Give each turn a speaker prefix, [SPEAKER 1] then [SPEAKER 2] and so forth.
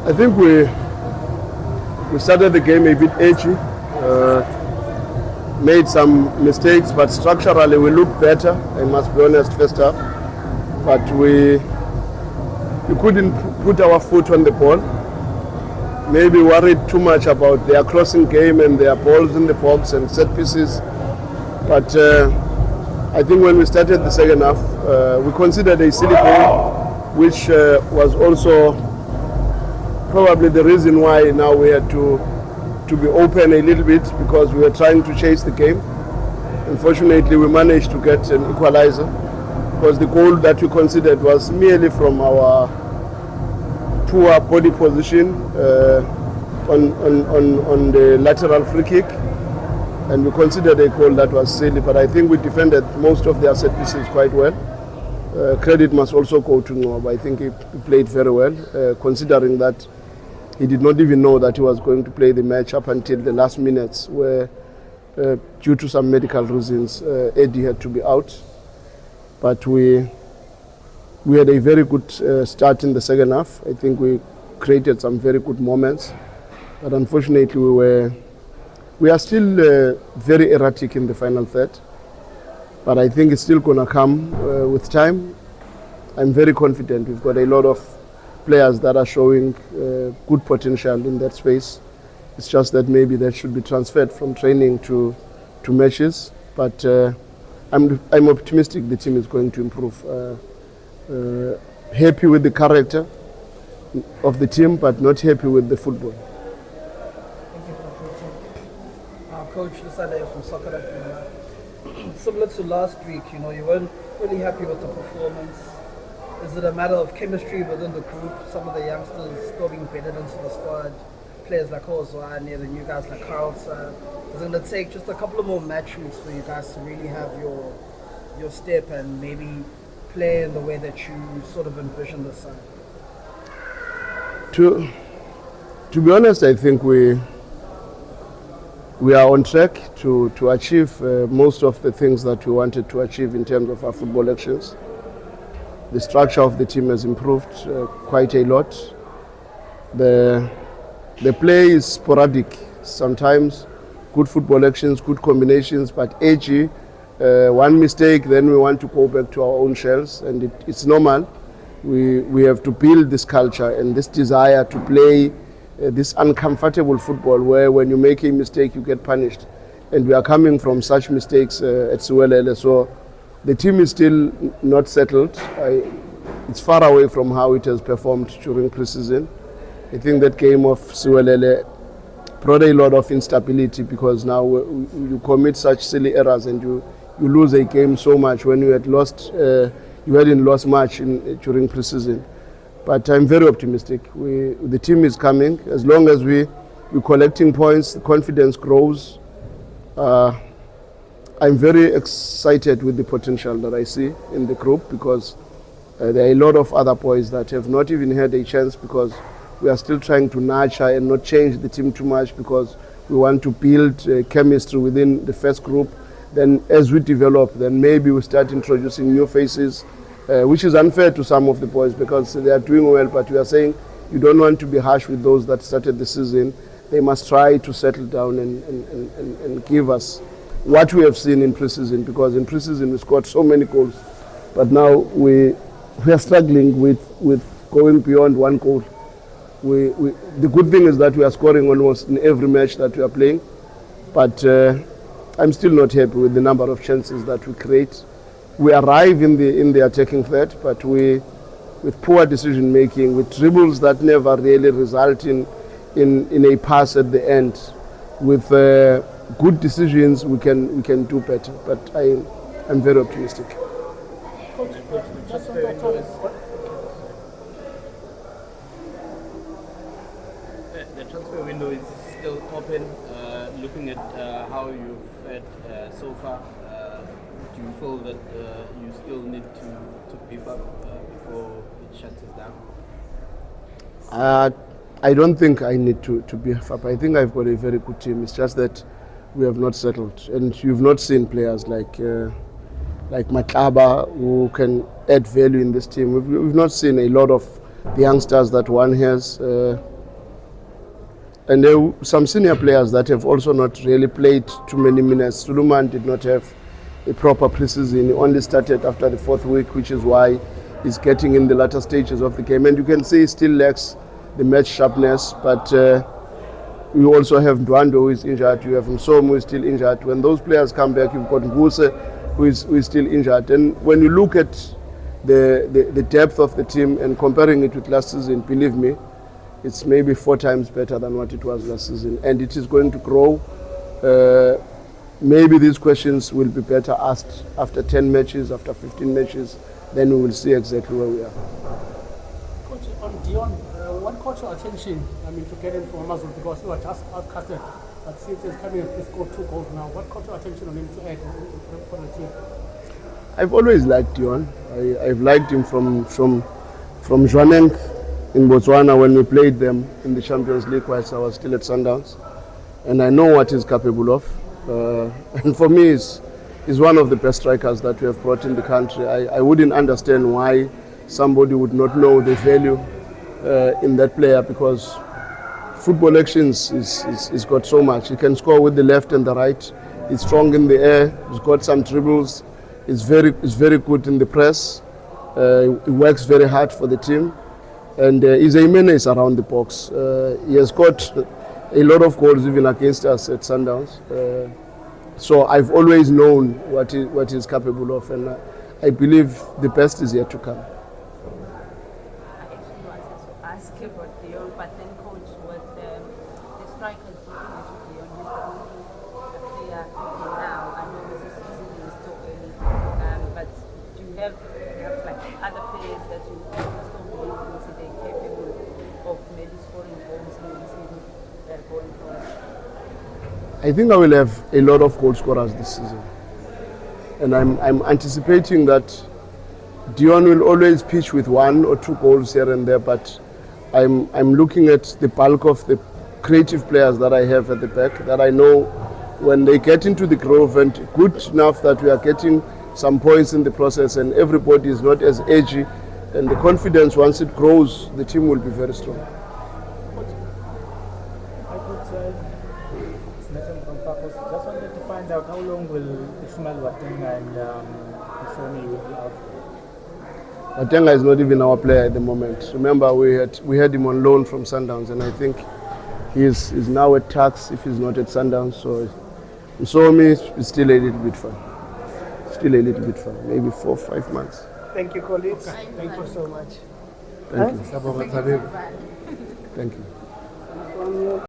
[SPEAKER 1] I think we started the game a bit edgy, made some mistakes, but structurally we looked better, I must be honest, first half. But we couldn't put our foot on the ball. Maybe worried too much about their crossing game and their balls in the box and set pieces. But I think when we started the second half, we considered a silly goal, which was also probably the reason why now we had to be open a little bit, because we were trying to chase the game. Unfortunately, we managed to get an equalizer, because the goal that we considered was merely from our poor body position on the lateral free kick, and we considered a goal that was silly. But I think we defended most of their set pieces quite well. Credit must also go to Mngqithi. I think he played very well, considering that he did not even know that he was going to play the match up until the last minutes, where due to some medical reasons Eddie had to be out. But we had a very good start in the second half. I think we created some very good moments, but unfortunately we are still very erratic in the final third. But I think it's still going to come with time. I'm very confident. We've got a lot of players that are showing good potential in that space. It's just that maybe that should be transferred from training to matches. But I'm optimistic the team is going to improve. Happy with the character of the team, but not happy with the football.
[SPEAKER 2] Thank you for the Coach, this is from Soccer. Similar to last week, you weren't fully happy with the performance. Is it a matter of chemistry within the group? Some of the youngsters still being bedded into the squad, players like Ozwane, the new guys like Carlson. Is it going to take just a couple of more match weeks for you guys to really have your step and maybe play in the way that you sort of envision this side?
[SPEAKER 1] To be honest, I think we are on track to achieve most of the things that we wanted to achieve in terms of our football actions. The structure of the team has improved quite a lot. The play is sporadic. Sometimes good football actions, good combinations, but edgy. One mistake, then we want to go back to our own shells, and it's normal. We have to build this culture and this desire to play this uncomfortable football where when you make a mistake you get punished, and we are coming from such mistakes at Siwelele. So the team is still not settled. It's far away from how it has performed during pre-season. I think that game of Siwelele brought a lot of instability, because now you commit such silly errors and you lose a game so much when you had lost. You hadn't lost much during pre-season. But I'm very optimistic. The team is coming. As long as we're collecting points, the confidence grows. I'm very excited with the potential that I see in the group, because there are a lot of other boys that have not even had a chance, because we are still trying to nurture and not change the team too much, because we want to build chemistry within the first group. Then as we develop, then maybe we start introducing new faces, which is unfair to some of the boys because they are doing well, but we are saying you don't want to be harsh with those that started the season. They must try to settle down and give us what we have seen in pre-season, because in pre-season we scored so many goals, but now we are struggling with going beyond one goal. The good thing is that we are scoring almost in every match that we are playing, but I'm still not happy with the number of chances that we create. We arrive in the attacking third, but with poor decision making, with dribbles that never really result in a pass at the end. With good decisions, we can do better. But I'm very optimistic.
[SPEAKER 3] Coach, the transfer window is still open. Looking at how you've had so far, do you feel that you still need to beef up before it shuts down?
[SPEAKER 1] I don't think I need to beef up. I think I've got a very good team. It's just that we have not settled, and you've not seen players like Manqoba who can add value in this team. We've not seen a lot of the youngsters that one has. And there were some senior players that have also not really played too many minutes. Suleiman did not have a proper preseason. He only started after the 4th week, which is why he's getting in the latter stages of the game. And you can see he still lacks the match sharpness. But we also have Ndwando, who is injured. You have Msomo, who is still injured. When those players come back, you've got Nguse, who is still injured. And when you look at the depth of the team and comparing it with last season, believe me, it's maybe 4 times better than what it was last season, and it is going to grow. Maybe these questions will be better asked after 10 matches, after 15 matches, then we will see exactly where we are.
[SPEAKER 4] Coach, on Deon, what caught your attention, to get him from Amazon, because you were just outcasted, but since he's coming, he's scored 2 goals now. What caught your attention on him to add for the team?
[SPEAKER 1] I've always liked Deon. I've liked him from Jwaneng in Botswana when we played them in the Champions League whilst I was still at Sundowns. And I know what he's capable of. And for me, he's one of the best strikers that we have brought in the country. I wouldn't understand why somebody would not know the value in that player, because football actions is got so much. He can score with the left and the right. He's strong in the air. He's got some dribbles. He's very good in the press. He works very hard for the team. And he's a menace around the box. He has got a lot of goals even against us at Sundowns. So I've always known what he's capable of, and I believe the best is yet to come.
[SPEAKER 5] I actually wanted to ask about Deon, but then coach, with the strikers looking at Deon, he's the only player now. I know this season is still early, but do you have like other players that you still believe they're capable of maybe scoring goals in the season going forward?
[SPEAKER 1] I think I will have a lot of goal scorers this season, and I'm anticipating that Deon will always pitch with 1 or 2 goals here and there, but I'm looking at the bulk of the creative players that I have at the back, that I know when they get into the groove, and good enough that we are getting some points in the process and everybody is not as edgy, and the confidence, once it grows, the team will be very strong.
[SPEAKER 6] Just wanted to find out how long will Ismail Watenga and Isoni will be out?
[SPEAKER 1] Watenga is not even our player at the moment. Remember, we had him on loan from Sundowns, and I think he's now at Tax if he's not at Sundowns. So me, it's still a little bit far. Maybe 4 or 5 months.
[SPEAKER 2] Thank you, colleagues. Thank you so much.
[SPEAKER 1] Thank you. Thank you.